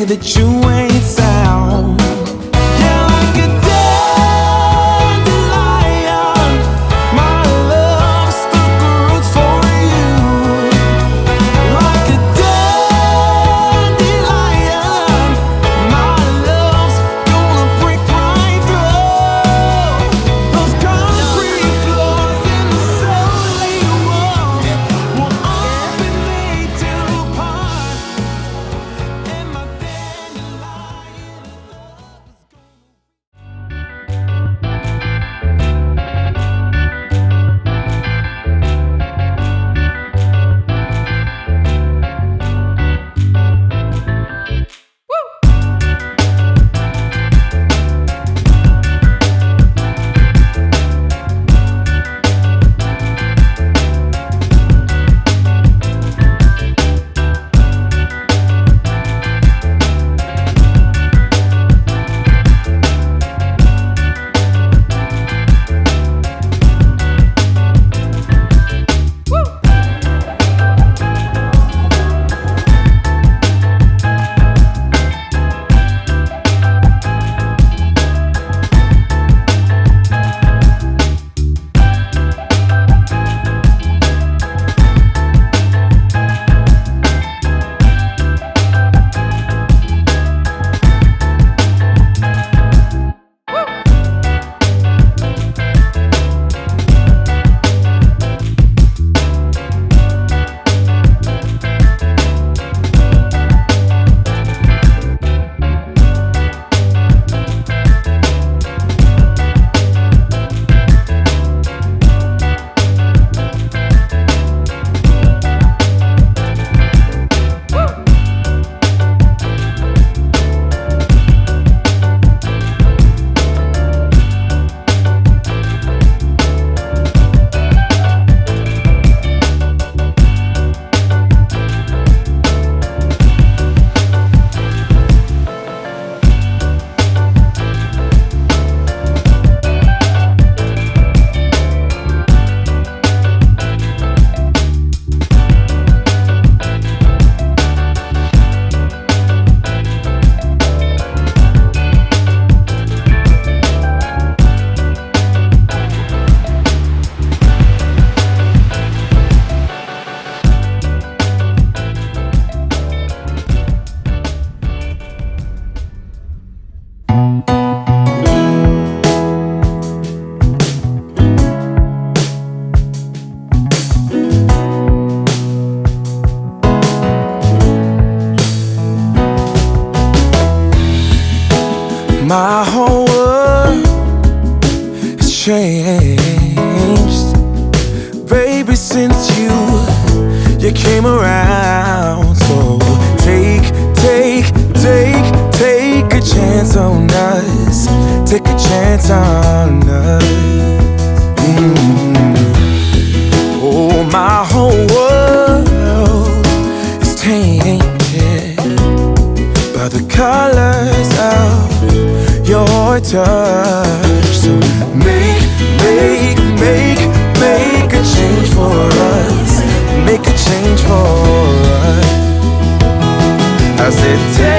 that you ain't sound. Yeah, like a dandelion, my love stuck roots for you. Like a dandelion, my love's gonna break right through those concrete floors and the solid walls. Well, I've been made to part, and my dandelion love is my whole world has changed, baby, since you came around. So take a chance on us. Take a chance on us. Oh, my whole world is tainted by the colors of your touch. So make a change for us. Make a change for us. I said take